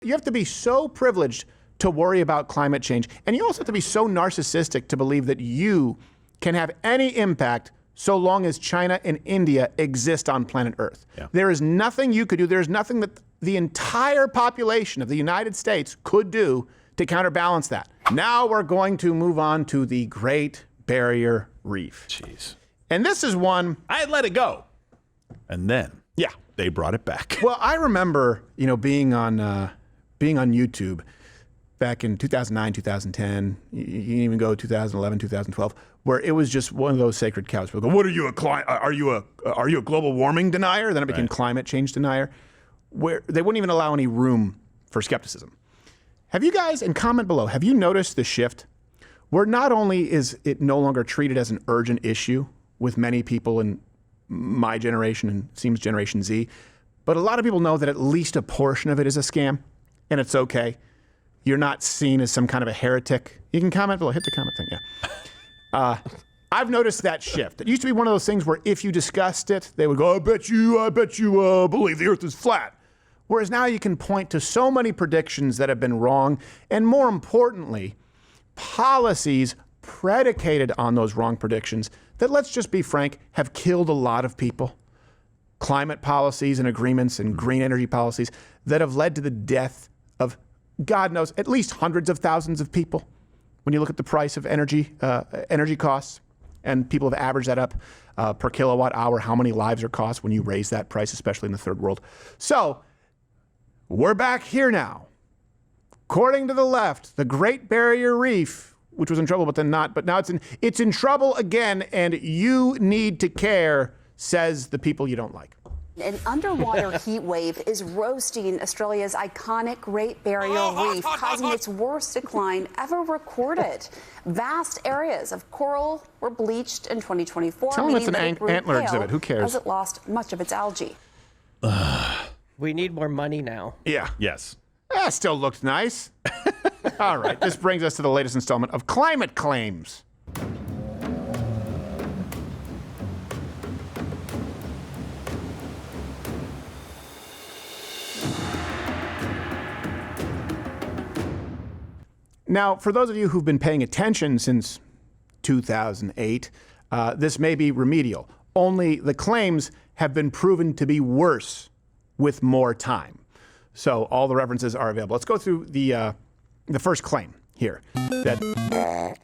You have to be so privileged to worry about climate change. And you also have to be so narcissistic to believe that you can have any impact so long as China and India exist on planet Earth. Yeah. There is nothing you could do. There's nothing that the entire population of the United States could do to counterbalance that. Now we're going to move on to the Great Barrier Reef. Jeez. And this is one... I had let it go. And then they brought it back. Well, I remember, being on YouTube back in 2009, 2010, you can even go 2011, 2012, where it was just one of those sacred cows. People go, "What are you are you a global warming denier?" Then it became climate change denier, where they wouldn't even allow any room for skepticism. Have you guys, and comment below, have you noticed the shift where not only is it no longer treated as an urgent issue with many people in my generation and seems Generation Z, but a lot of people know that at least a portion of it is a scam, and it's okay. You're not seen as some kind of a heretic. You can comment below. Hit the comment thing, yeah. I've noticed that shift. It used to be one of those things where if you discussed it, they would go, I bet you believe the Earth is flat. Whereas now you can point to so many predictions that have been wrong, and more importantly, policies predicated on those wrong predictions that, let's just be frank, have killed a lot of people. Climate policies and agreements and green energy policies that have led to the death of, God knows, at least hundreds of thousands of people. When you look at the price of energy costs, and people have averaged that up per kilowatt hour, how many lives are cost when you raise that price, especially in the third world. So we're back here now. According to the left, the Great Barrier Reef, which was in trouble but then not, but now it's in trouble again, and you need to care, says the people you don't like. An underwater heat wave is roasting Australia's iconic Great Barrier Reef, causing its worst decline ever recorded. Vast areas of coral were bleached in 2024. Tell them it's an antler exhibit. Who cares? As it lost much of its algae. We need more money now. Yeah. Yes. That still looked nice. All right. This brings us to the latest installment of Climate Claims. Now, for those of you who've been paying attention since 2008, this may be remedial. Only the claims have been proven to be worse with more time. So all the references are available. Let's go through the first claim here. I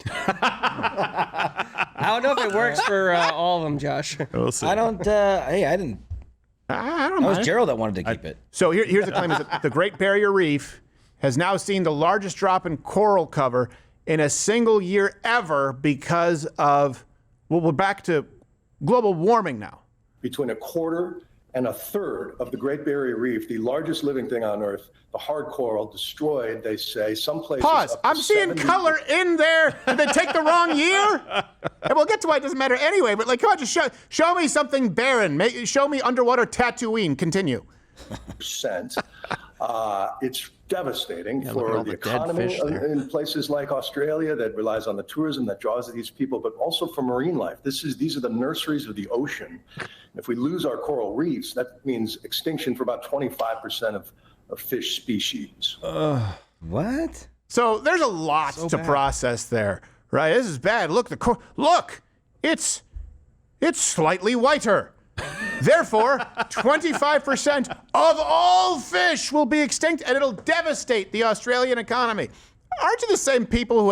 don't know if it works for all of them, Josh. We'll see. I don't. Hey, I didn't. I don't That know. was Gerald that wanted to keep it. So here's the claim: is that the Great Barrier Reef has now seen the largest drop in coral cover in a single year ever because of, well, we're back to global warming now. Between a quarter and a third of the Great Barrier Reef, the largest living thing on Earth, the hard coral, destroyed, they say, some places. Pause. I'm seeing 70... color in there. Did they take the wrong year? And we'll get to why it doesn't matter anyway, but like, come on, just show me something barren. Show me underwater Tatooine. Continue. It's devastating for the economy in places like Australia that relies on the tourism that draws these people, but also for marine life. These are the nurseries of the ocean. If we lose our coral reefs, that means extinction for about 25% of fish species. What? So there's a lot to process there, right? This is bad. Look, look, it's slightly whiter. Therefore, 25% of all fish will be extinct, and it'll devastate the Australian economy. Aren't you the same people who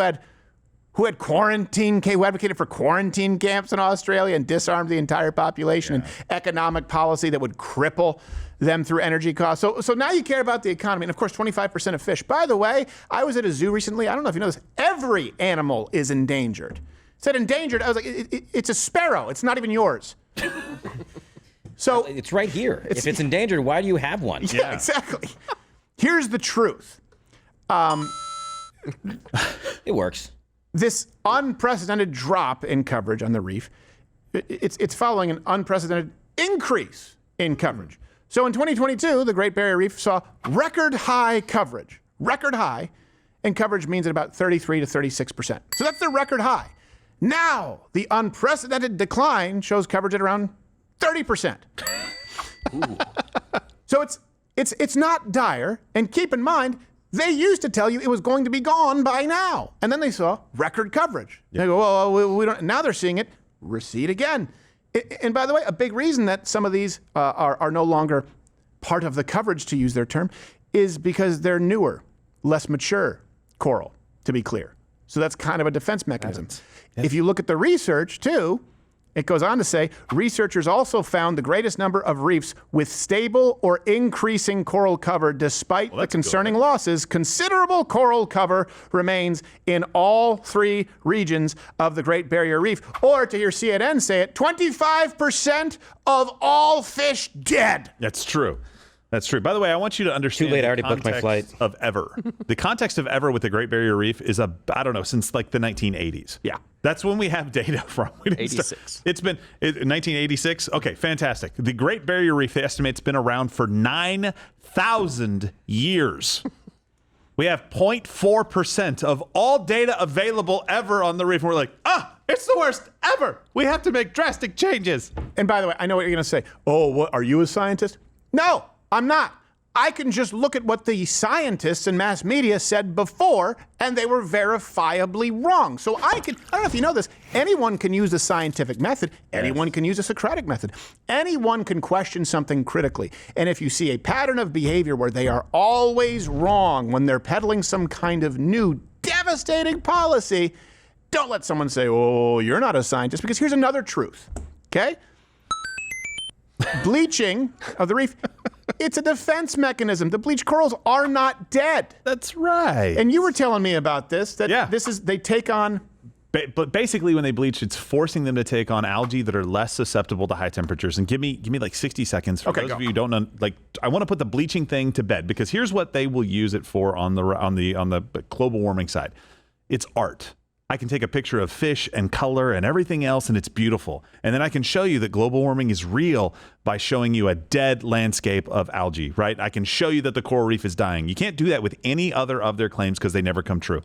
advocated for quarantine camps in Australia and disarmed the entire population and economic policy that would cripple them through energy costs? So now you care about the economy, and of course, 25% of fish. By the way, I was at a zoo recently. I don't know if you know this. Every animal is endangered. It said endangered. I was like, it's a sparrow. It's not even yours. So it's right here. If it's endangered, why do you have one? Yeah, exactly. Here's the truth. It works. This unprecedented drop in coverage on the reef, it's following an unprecedented increase in coverage. So in 2022, the Great Barrier Reef saw record high coverage. Record high, and coverage means at about 33 to 36%. So that's the record high. Now, the unprecedented decline shows coverage at around 30%. So it's it's not dire. And keep in mind, they used to tell you it was going to be gone by now. And then they saw record coverage. Yep. They go, well, we don't. Now they're seeing it recede again. And by the way, a big reason that some of these are no longer part of the coverage, to use their term, is because they're newer, less mature coral, to be clear. So that's kind of a defense mechanism. If you look at the research, too, it goes on to say, researchers also found the greatest number of reefs with stable or increasing coral cover despite the concerning losses. Considerable coral cover remains in all 3 regions of the Great Barrier Reef. Or, to hear CNN say it, 25% of all fish dead. That's true. That's true. By the way, I want you to understand Too late, I already booked my flight. Of ever. The context of ever with the Great Barrier Reef is, I don't know, since like the 1980s. Yeah. That's when we have data from. 86. It's been 1986. Okay, fantastic. The Great Barrier Reef, they estimate it's been around for 9,000 years. We have 0.4% of all data available ever on the reef. And we're like, it's the worst ever. We have to make drastic changes. And by the way, I know what you're going to say. Oh, what, are you a scientist? No. I'm not. I can just look at what the scientists and mass media said before, and they were verifiably wrong. So I don't know if you know this, anyone can use the scientific method. Anyone can use a Socratic method. Anyone can question something critically. And if you see a pattern of behavior where they are always wrong when they're peddling some kind of new, devastating policy, don't let someone say, oh, you're not a scientist, because here's another truth, okay? Bleaching of the reef, it's a defense mechanism. The bleached corals are not dead. That's right. And you were telling me about this, that they take on... But basically, when they bleach, it's forcing them to take on algae that are less susceptible to high temperatures. And give me like 60 seconds for those of you who don't know. Like, I want to put the bleaching thing to bed, because here's what they will use it for on the global warming side. It's art. I can take a picture of fish and color and everything else, and it's beautiful. And then I can show you that global warming is real by showing you a dead landscape of algae, right? I can show you that the coral reef is dying. You can't do that with any other of their claims because they never come true.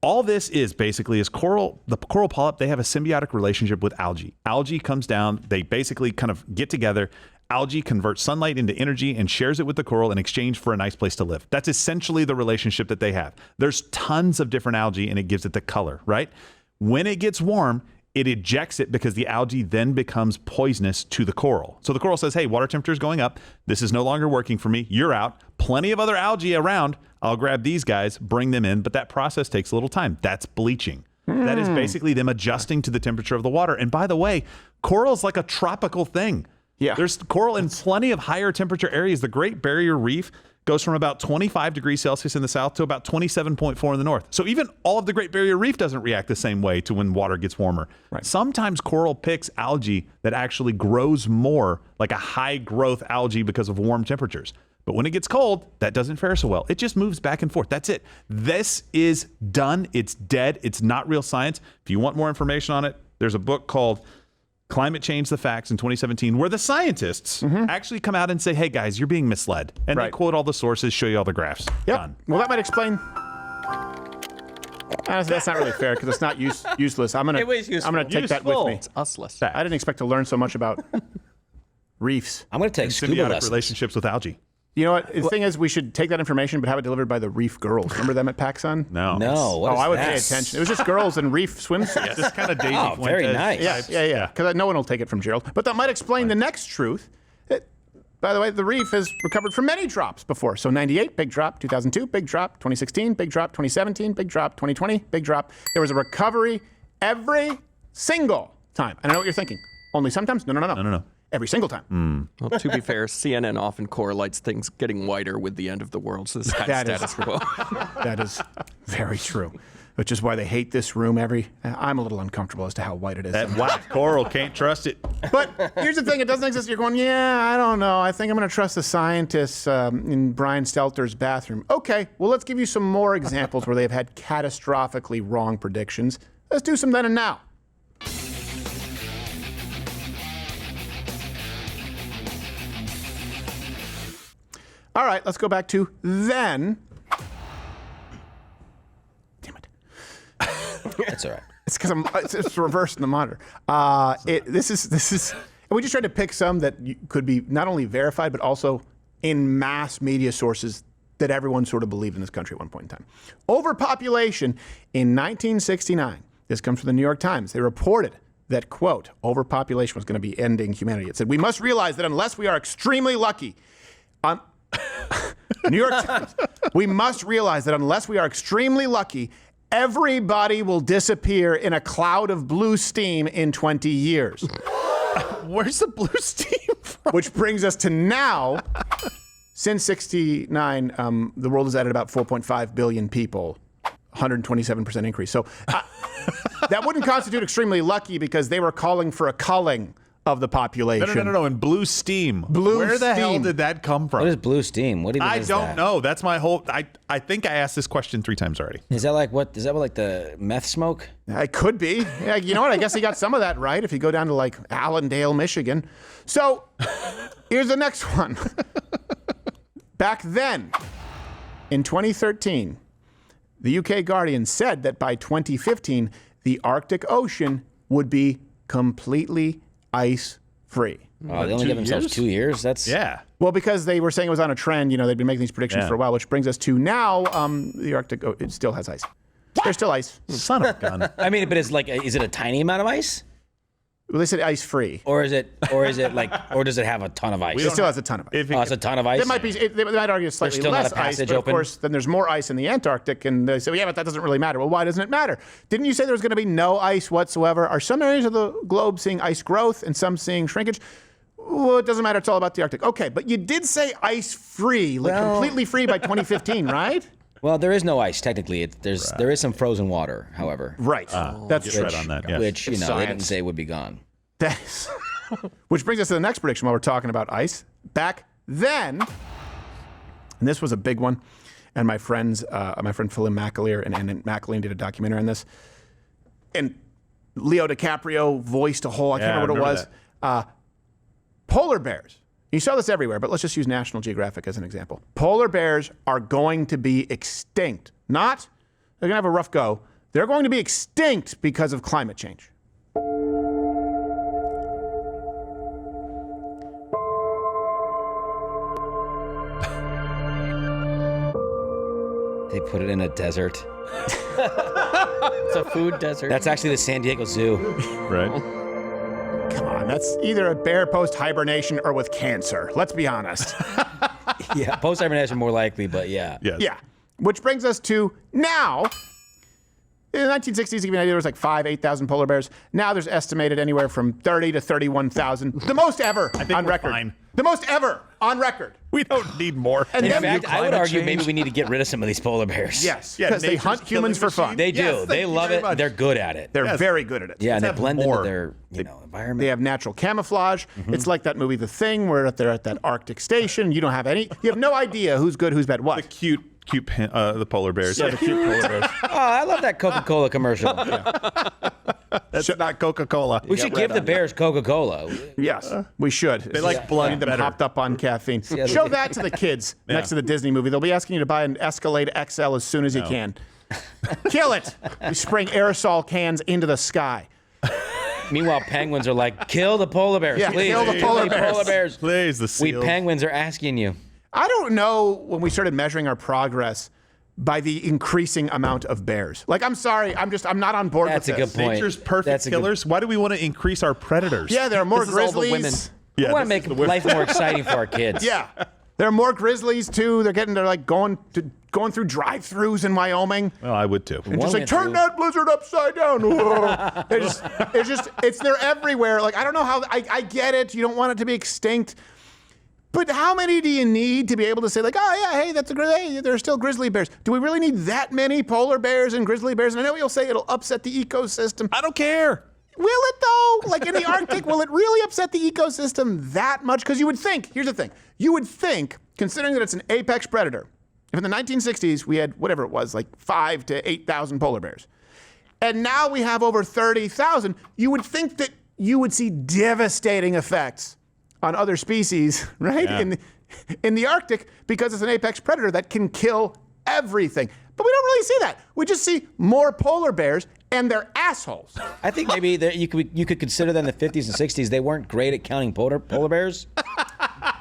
All this is basically the coral polyp, they have a symbiotic relationship with algae. Algae comes down, they basically kind of get together. Algae converts sunlight into energy and shares it with the coral in exchange for a nice place to live. That's essentially the relationship that they have. There's tons of different algae, and it gives it the color, right? When it gets warm, it ejects it because the algae then becomes poisonous to the coral. So the coral says, hey, water temperature is going up. This is no longer working for me. You're out. Plenty of other algae around. I'll grab these guys, bring them in. But that process takes a little time. That's bleaching. That is basically them adjusting to the temperature of the water. And by the way, coral is like a tropical thing. Yeah. There's coral in plenty of higher temperature areas. The Great Barrier Reef goes from about 25 degrees Celsius in the south to about 27.4 in the north. So even all of the Great Barrier Reef doesn't react the same way to when water gets warmer. Right. Sometimes coral picks algae that actually grows more like a high growth algae because of warm temperatures. But when it gets cold, that doesn't fare so well. It just moves back and forth. That's it. This is done. It's dead. It's not real science. If you want more information on it, there's a book called Climate Change, the Facts in 2017, where the scientists actually come out and say, hey, guys, you're being misled. And they quote all the sources, show you all the graphs. Yep. Done. Well, that might explain. Honestly, that's not really fair because it's not useless. I'm going to take that with me. It's useless. I didn't expect to learn so much about reefs. I'm going to take scuba symbiotic lessons. relationships with algae. You know what? The thing is, we should take that information, but have it delivered by the Reef Girls. Remember them at PacSun? No. I would pay attention. It was just girls in reef swimsuits. Just kind of Daisy Fuentes. Very nice. Yeah. Because no one will take it from Gerald. But that might explain the next truth. By the way, the reef has recovered from many drops before. So 98, big drop. 2002, big drop. 2016, big drop. 2017, big drop. 2020, big drop. There was a recovery every single time. And I know what you're thinking. Only sometimes? No. Every single time. Well, to be fair, CNN often correlates things getting whiter with the end of the world. So this is kind of status quo. That is very true. Which is why they hate this room I'm a little uncomfortable as to how white it is. That white coral, can't trust it. But here's the thing, it doesn't exist. You're going, I don't know. I think I'm going to trust the scientists in Brian Stelter's bathroom. Okay, well, let's give you some more examples where they've had catastrophically wrong predictions. Let's do some then and now. All right, let's go back to then. Damn it. That's all right. It's because it's reversed in the monitor. This is. We just tried to pick some that could be not only verified but also in mass media sources that everyone sort of believed in this country at one point in time. Overpopulation in 1969. This comes from the New York Times. They reported that, quote, overpopulation was going to be ending humanity. It said, we must realize that unless we are extremely lucky, New York Times, we must realize that unless we are extremely lucky, everybody will disappear in a cloud of blue steam in 20 years. Where's the blue steam from? Which brings us to now. Since 69, the world has added about 4.5 billion people, 127% increase. So that wouldn't constitute extremely lucky because they were calling for a culling of the population. No. In blue steam. Where the hell did that come from? What is blue steam? What even I is don't that? know. That's my whole. I think I asked this question 3 times already. Is that like what? Is that what, like the meth smoke? It could be. Yeah, you know what? I guess he got some of that right if you go down to like Allendale, Michigan. So here's the next one. Back then, in 2013, the UK Guardian said that by 2015, the Arctic Ocean would be completely ice-free. Oh, they only give themselves 2 years? That's Well, because they were saying it was on a trend, they'd been making these predictions for a while, which brings us to now, the Arctic, it still has ice. There's still ice. Son of a gun. I mean, but is it a tiny amount of ice? Well, they said ice-free. Or is it like, or does it have a ton of ice? It still has a ton of ice. It's a ton of ice? It might be, they might argue slightly still less not a ice, passage but of open? course, then there's more ice in the Antarctic, and they say, well, yeah, but that doesn't really matter. Well, why doesn't it matter? Didn't you say there was going to be no ice whatsoever? Are some areas of the globe seeing ice growth and some seeing shrinkage? Well, it doesn't matter. It's all about the Arctic. Okay, but you did say ice-free, completely free by 2015, right? Well, there is no ice technically. There is some frozen water, however. Right. That's Get right on that. Yes. Which they didn't science. say would be gone. That is. Which brings us to the next prediction while we're talking about ice. Back then, and this was a big one, and my friend Phil McAleer and McAleer did a documentary on this, and Leo DiCaprio voiced a whole, I can't remember what it was. Polar bears. You saw this everywhere, but let's just use National Geographic as an example. Polar bears are going to be extinct. They're going to have a rough go. They're going to be extinct because of climate change. They put it in a desert. It's a food desert. That's actually the San Diego Zoo. Right. Come on, that's either a bear post-hibernation or with cancer. Let's be honest. Yeah, post-hibernation more likely, but yeah. Yes. Yeah. Which brings us to now. In the 1960s, to give you an idea, there was like 8,000 polar bears. Now there's estimated anywhere from 30 to 31,000. The most ever on record. Fine. The most ever on record. We don't need more. And In then fact, I would climate argue change? maybe we need to get rid of some of these polar bears. yes, Yeah, because they nature's hunt humans for killing fun. They do. Yes, They thank you love very it. much. They're good at it. They're very good at it. Yeah, and they have blend more. into their environment. They have natural camouflage. It's like that movie The Thing, where they're at that Arctic station. You have no idea who's good, who's bad, what. Cute, the polar bears. Yeah, the cute polar bears. Oh, I love that Coca-Cola commercial. That's not Coca-Cola. We should give the bears Coca-Cola. Yes, we should. They like blood Need them better. hopped up on caffeine. Yeah, Show that to the kids next to the Disney movie. They'll be asking you to buy an Escalade XL as soon as you can. Kill it. We spraying aerosol cans into the sky. Meanwhile, penguins are like, kill the polar bears, Yeah, please. kill the polar bears. bears. Please, the We seals. penguins are asking you. I don't know when we started measuring our progress by the increasing amount of bears. Like, I'm sorry, I'm not on board That's with a this. good point. Nature's perfect That's a good- killers. Why do we want to increase our predators? Yeah, there are more This is all the grizzlies. women. We Yeah, want to this make is the women. life more exciting for our kids. Yeah. There are more grizzlies too. They're like going through drive-throughs in Wyoming. Well, I would too. And just One like, went turn through. that blizzard upside down. They're everywhere. Like, I don't know how, I get it. You don't want it to be extinct. But how many do you need to be able to say, like, oh, yeah, hey, there are still grizzly bears. Do we really need that many polar bears and grizzly bears? And I know you'll say it'll upset the ecosystem. I don't care. Will it, though? Like in the Arctic, will it really upset the ecosystem that much? Because you would think, here's the thing. You would think, considering that it's an apex predator, if in the 1960s we had, whatever it was, like 5,000 to 8,000 polar bears, and now we have over 30,000, you would think that you would see devastating effects on other species, right? Yeah. In the Arctic, because it's an apex predator that can kill everything. But we don't really see that. We just see more polar bears, and they're assholes. I think maybe you could consider that in the 50s and 60s they weren't great at counting polar bears.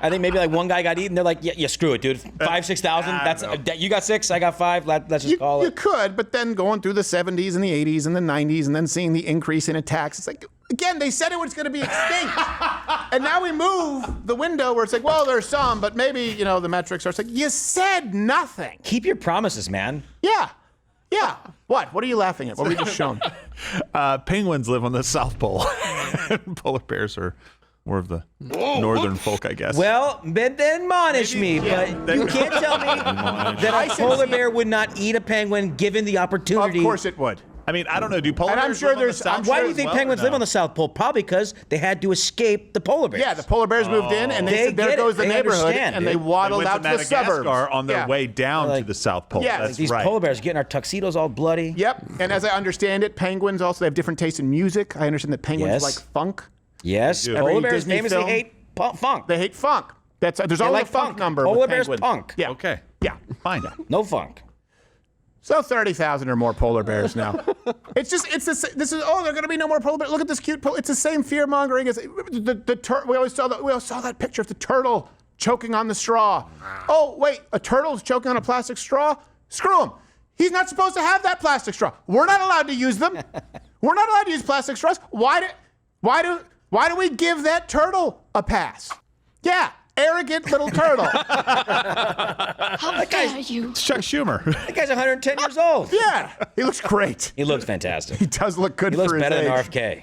I think maybe like one guy got eaten. They're like, yeah, screw it, dude. 5,000, 6,000. That's you got 6, I got 5. Let's just call it. You could, but then going through the 70s and the 80s and the 90s and then seeing the increase in attacks, it's like, again, they said it was going to be extinct. And now we move the window where it's like, well, there's some, but maybe, the metrics are. It's like, you said nothing. Keep your promises, man. Yeah. Yeah. What? What are you laughing at? What were we just shown? Penguins live on the South Pole. Polar bears are more of the northern folk, I guess. Well, then admonish me, but you can't tell me that a polar bear would not eat a penguin given the opportunity. Of course it would. I mean, I don't know. Do polar And I'm bears sure live on the there's- South I'm Pole Why do you as think well, or penguins no? live on the South Pole? Probably because they had to escape the polar bears. Yeah, the polar bears moved in, and they They said, there get goes it. the They neighborhood, understand, and dude. they waddled They went out to to the suburbs. Madagascar on their way down Like- to the South Pole. Yeah, That's These right. polar bears getting our tuxedos all bloody. Yep, and as I understand it, penguins also have different tastes in music. I understand that penguins Yes. like funk. Yes, Every polar bears Disney famously film- hate funk. They hate funk. There's always like a funk funk. number Polar with bears penguins. punk. Yeah. Okay. Yeah. Fine. No funk. So 30,000 or more polar bears now. It's this is they're going to be no more polar bears. Look at this cute it's the same fear mongering as we always saw that picture of the turtle choking on the straw. Oh, wait, a turtle's choking on a plastic straw? Screw him. He's not supposed to have that plastic straw. We're not allowed to use them. We're not allowed to use plastic straws. Why do we give that turtle a pass? Yeah, arrogant little turtle. How dare you? It's Chuck Schumer. That guy's 110 years old. Yeah, he looks great. He looks fantastic. He does look good He for looks his better age. than RFK.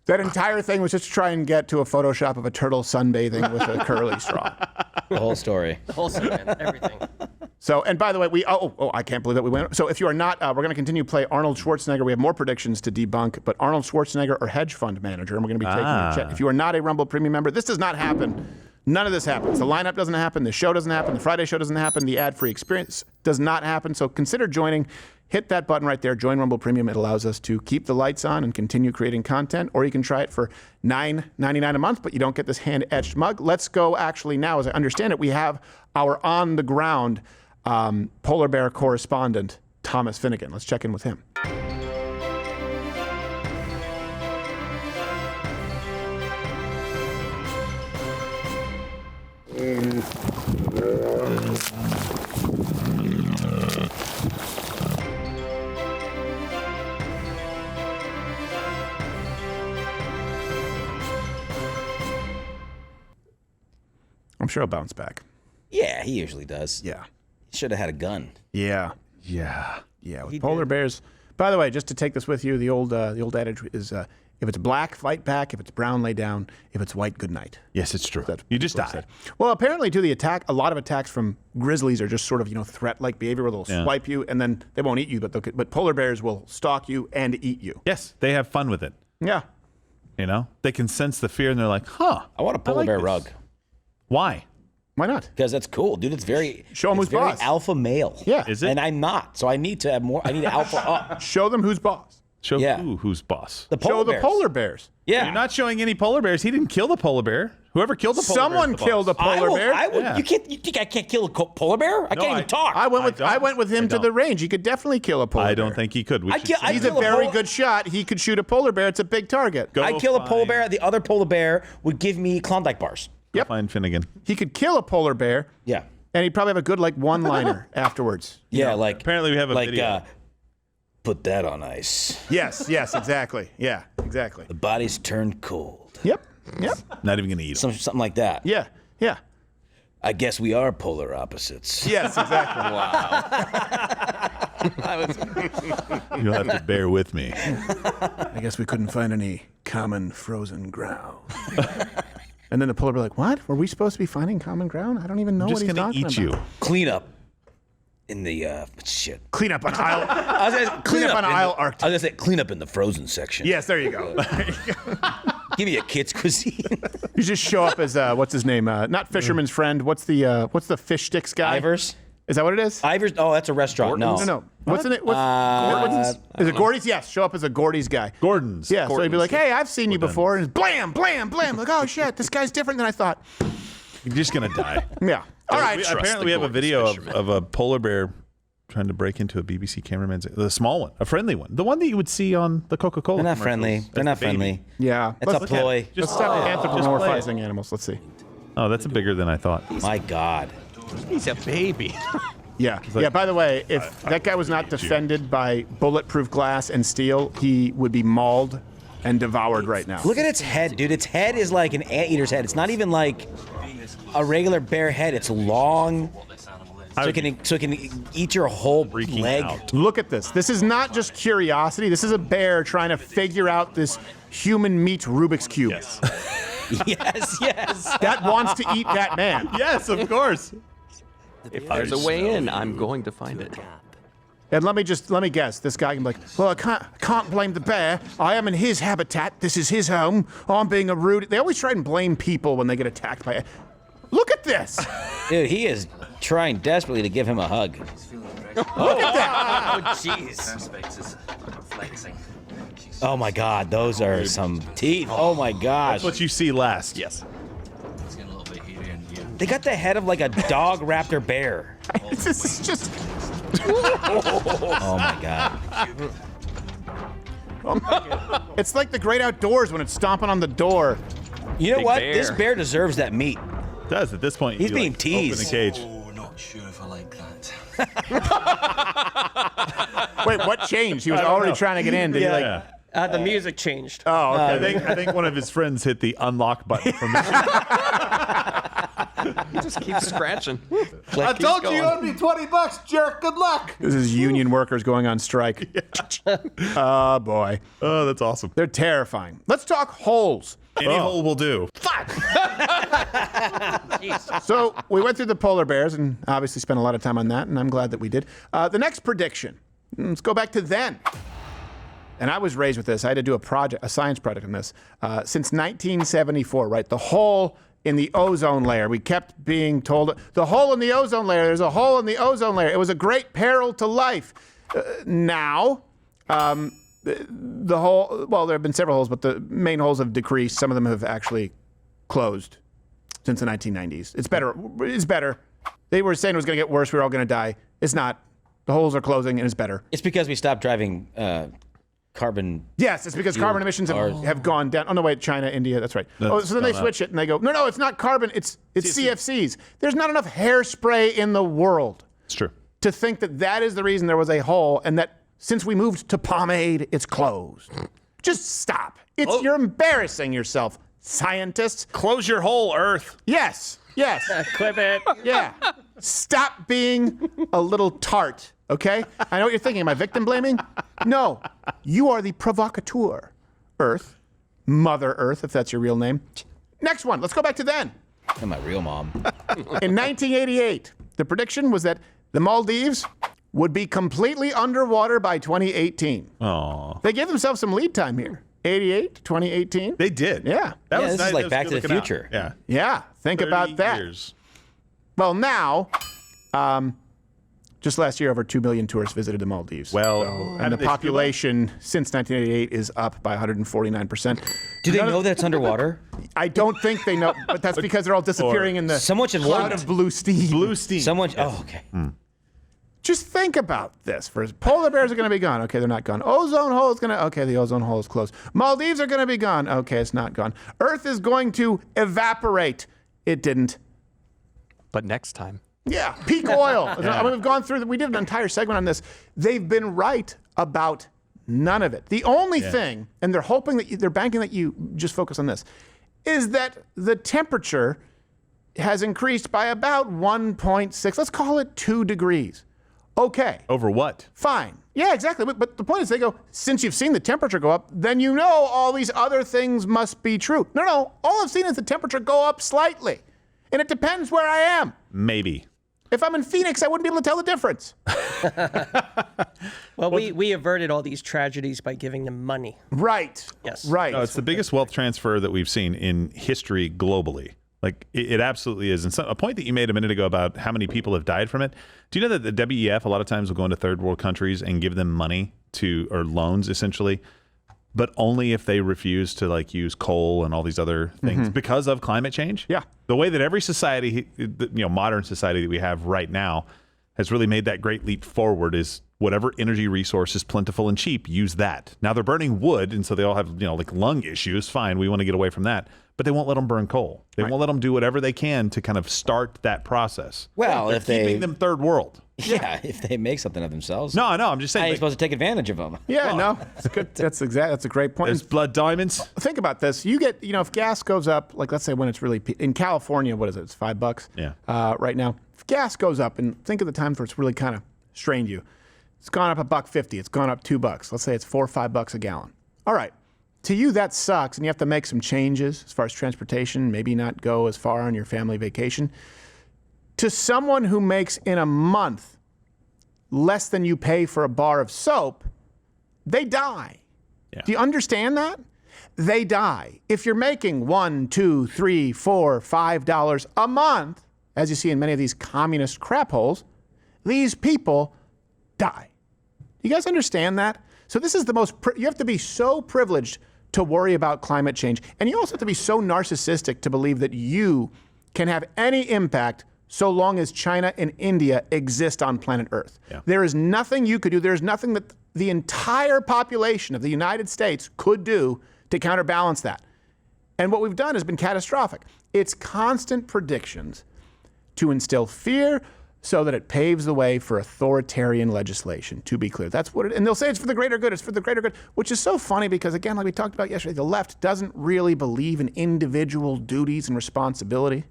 That entire thing was just to try and get to a Photoshop of a turtle sunbathing with a curly straw. The whole story. The whole segment, everything. So, and by the way, I can't believe that we went. So if you are not, we're going to continue to play Arnold Schwarzenegger. We have more predictions to debunk, but Arnold Schwarzenegger or hedge fund manager, and we're going to be taking your chat. If you are not a Rumble Premium member, this does not happen. None of this happens. The lineup doesn't happen. The show doesn't happen. The Friday show doesn't happen. The ad-free experience does not happen. So consider joining. Hit that button right there. Join Rumble Premium. It allows us to keep the lights on and continue creating content. Or you can try it for $9.99 a month, but you don't get this hand-etched mug. Let's go actually now. As I understand it, we have our on-the-ground polar bear correspondent, Thomas Finnegan. Let's check in with him. I'm sure he'll bounce back. Yeah, he usually does. Yeah. He should have had a gun. Yeah. Yeah. Yeah. With polar bears. By the way, just to take this with you, the old adage is if it's black, fight back. If it's brown, lay down. If it's white, good night. Yes, it's true. That's You just what it die. said. Well, apparently, too, a lot of attacks from grizzlies are just sort of, threat-like behavior where they'll swipe you and then they won't eat you, but polar bears will stalk you and eat you. Yes, they have fun with it. Yeah. They can sense the fear and they're like, huh. I want a polar like bear this. rug. Why? Why not? Because that's cool, dude. It's very Show 'em it's who's very boss. alpha male. Yeah. Is it? And I'm not, so I need to have more. I need alpha up. Show them who's boss. Show Yeah. who's boss. The polar Show the bears. polar bears. Yeah. You're not showing any polar bears. He didn't kill the polar bear. Whoever killed the polar bear. Someone killed a polar bear. I would. Yeah. You think I can't kill a polar bear? I can't even talk. I went with him to the range. He could definitely kill a polar bear. I don't think he could. We I should kill- see I He's him. a kill a very polar- good shot. He could shoot a polar bear. It's a big target. Go I'd kill a polar find- bear. The other polar bear would give me Klondike bars. Yep. Find Finnegan. He could kill a polar bear. Yeah. And he'd probably have a good one-liner afterwards. Yeah, like Apparently we have a video. Put that on ice. Yes, exactly. Yeah, exactly. The body's turned cold. Yep. Not even going to eat him. Something like that. Yeah. I guess we are polar opposites. Yes, exactly. You'll have to bear with me. I guess we couldn't find any common frozen ground. And then the polar bear like, what? Were we supposed to be finding common ground? I don't even know I'm what just he's going to talking eat about. you. Clean up in the shit. Clean up on aisle. I was gonna, Clean up on aisle Arctic. I was gonna say clean up in the frozen section. Yes, there you go. Give me a kid's cuisine. You just show up as what's his name? Not Fisherman's Friend. What's the fish sticks guy? Ivers. Is that what it is? Ivers. Oh, that's a restaurant. No. What's in it? Is it Gordy's? Yes. Show up as a Gordy's guy. Gordon's. Yeah. So he'd be like, "Hey, I've seen you before," and blam, blam, blam. Like, oh shit, this guy's different than I thought. You're just going to die. Yeah. All right. Apparently we have a video of a polar bear trying to break into a BBC cameraman's, the small one, a friendly one, the one that you would see on the Coca-Cola. They're not friendly. commercials They're as not the baby. friendly. Yeah. It's a ploy. Let's stop anthropomorphizing animals. Let's see. Oh, that's bigger than I thought. My God. He's a baby. Yeah. Yeah, by the way, if that guy was not defended by bulletproof glass and steel, he would be mauled and devoured right now. Look at its head, dude. Its head is like an anteater's head. It's not even like a regular bear head. It's long, so it can eat your whole leg. Out. Look at this. This is not just curiosity. This is a bear trying to figure out this human meat Rubik's Cube. Yes. Yes. That wants to eat that man. Yes, of course. If there's a way in, I'm going to find it. And let me guess. This guy can be like, well, I can't blame the bear. I am in his habitat. This is his home. I'm being a rude. They always try and blame people when they get attacked by. Look at this. Dude, he is trying desperately to give him a hug. Look at that. Oh, jeez. Oh my God, those are some teeth. Oh my gosh. That's what you see last. Yes. They got the head of like a dog raptor bear. This is just. Oh my God. It's like the great outdoors when it's stomping on the door. You know Big what? bear. This bear deserves that meat. It does at this point. He's you, being like, teased. Open the cage. Oh, not sure if I like that. Wait, what changed? He was already trying to get in. Did he like? Yeah. The music changed. Oh, okay. I think one of his friends hit the unlock button from the He just keeps scratching. I told you you owed me $20, jerk. Good luck. This is union workers going on strike. Oh, boy. Oh, that's awesome. They're terrifying. Let's talk holes. Any hole will do. So we went through the polar bears and obviously spent a lot of time on that, and I'm glad that we did. The next prediction. Let's go back to then. And I was raised with this. I had to do a science project on this. Since 1974, right? The hole in the ozone layer. We kept being told, the hole in the ozone layer, there's a hole in the ozone layer. It was a great peril to life. Now, the hole, well, there have been several holes, but the main holes have decreased. Some of them have actually closed since the 1990s. It's better. It's better. They were saying it was going to get worse. We were all going to die. It's not. The holes are closing, and it's better. It's because we stopped driving carbon. Yes, it's because carbon emissions have gone down. Oh, no, wait, China, India, that's right. So then they switch it, and they go, no, it's not carbon, it's CFCs. There's not enough hairspray in the world. It's true. To think that is the reason there was a hole, and that since we moved to pomade, it's closed. Just stop. You're embarrassing yourself, scientists. Close your hole, Earth. Yes. Clip it. Yeah. Stop being a little tart, okay? I know what you're thinking. Am I victim blaming? No. You are the provocateur, Earth. Mother Earth, if that's your real name. Next one. Let's go back to then. And my real mom. In 1988, the prediction was that the Maldives would be completely underwater by 2018. Aw. They gave themselves some lead time here. 88 to 2018. They did. Yeah. This is like Back to the Future. Yeah. Yeah. Think about that. Years. Well, now, just last year, over 2 million tourists visited the Maldives. Well, and the population since 1988 is up by 149%. Do they know that it's underwater? I don't think they know, but that's because they're all disappearing in the Someone should cloud warn of blue steam. Blue steam. Okay. Just think about this. First, polar bears are going to be gone. Okay, they're not gone. Ozone hole is going to. Okay, the ozone hole is closed. Maldives are going to be gone. Okay, it's not gone. Earth is going to evaporate. It didn't. But next time. Yeah, peak oil. I mean, we've gone through. We did an entire segment on this. They've been right about none of it. The only thing, and they're hoping that they're banking that you just focus on this, is that the temperature has increased by about 1.6. Let's call it 2 degrees. Okay. Over what? Fine. Yeah, exactly. But the point is, they go, since you've seen the temperature go up, then you know all these other things must be true. No. All I've seen is the temperature go up slightly. And it depends where I am. Maybe. If I'm in Phoenix, I wouldn't be able to tell the difference. Well, we averted all these tragedies by giving them money. Right. Yes. Right. No, it's the biggest wealth transfer that we've seen in history globally. Like, it absolutely is. And so, a point that you made a minute ago about how many people have died from it. Do you know that the WEF a lot of times will go into third world countries and give them money or loans, essentially, but only if they refuse to like use coal and all these other things because of climate change? Yeah. The way that every society, modern society that we have right now has really made that great leap forward is whatever energy resource is plentiful and cheap, use that. Now they're burning wood, and so they all have, like lung issues. Fine, we want to get away from that. But they won't let them burn coal. They won't let them do whatever they can to kind of start that process. Well, they're if keeping them third world. Yeah, if they make something of themselves. No, I'm just saying. How are you supposed to take advantage of them? Yeah, no, it's good. That's a great point. There's blood diamonds. Think about this. You get, if gas goes up, like let's say when it's really in California, what is it? It's $5. Yeah. Right now, if gas goes up, and think of the times where it's really kind of strained you. It's gone up $1.50. It's gone up $2. Let's say it's $4 or $5 a gallon. All right. To you, that sucks, and you have to make some changes as far as transportation, maybe not go as far on your family vacation. To someone who makes in a month less than you pay for a bar of soap, they die. Yeah. Do you understand that? They die. If you're making $1, $2, $3, $4, $5 a month, as you see in many of these communist crap holes, these people die. You guys understand that? So this is the most, you have to be so privileged to worry about climate change. And you also have to be so narcissistic to believe that you can have any impact so long as China and India exist on planet Earth. Yeah. There is nothing you could do. There's nothing that the entire population of the United States could do to counterbalance that. And what we've done has been catastrophic. It's constant predictions to instill fear so that it paves the way for authoritarian legislation, to be clear. That's what it, and they'll say it's for the greater good, it's for the greater good, which is so funny because, again, like we talked about yesterday, the left doesn't really believe in individual duties and responsibility.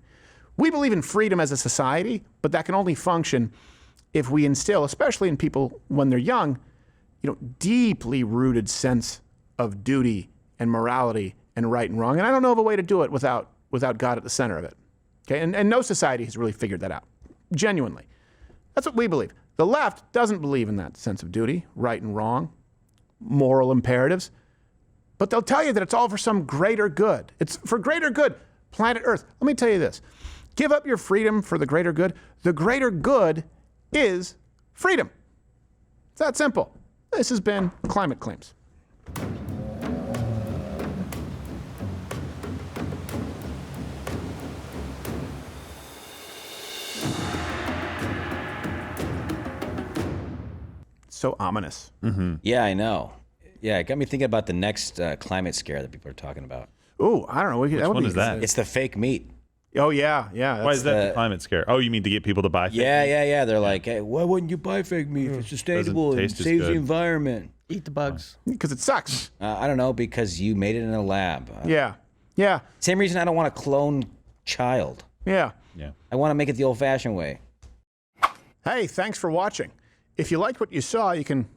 We believe in freedom as a society, but that can only function if we instill, especially in people when they're young, deeply rooted sense of duty and morality and right and wrong. And I don't know of a way to do it without God at the center of it. Okay, and no society has really figured that out. Genuinely. That's what we believe. The left doesn't believe in that sense of duty, right and wrong, moral imperatives. But they'll tell you that it's all for some greater good. It's for greater good, planet Earth. Let me tell you this. Give up your freedom for the greater good. The greater good is freedom. It's that simple. This has been Climate Claims. So ominous. Mm-hmm. Yeah, I know. Yeah, it got me thinking about the next climate scare that people are talking about. Ooh, I don't know. Which one is that? It's the fake meat. Oh, yeah. Why is that the climate scare? Oh, you mean to get people to buy fake meat? Yeah. They're like, hey, why wouldn't you buy fake meat if it's sustainable and saves the environment? Eat the bugs. Because it sucks. I don't know, because you made it in a lab. Yeah. Same reason I don't want a clone child. Yeah. I want to make it the old-fashioned way. Hey, thanks for watching. If you liked what you saw, you can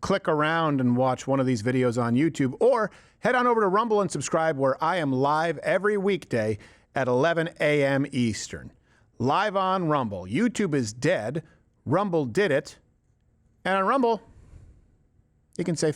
click around and watch one of these videos on YouTube, or head on over to Rumble and subscribe, where I am live every weekday at 11 a.m. Eastern. Live on Rumble. YouTube is dead. Rumble did it. And on Rumble, you can say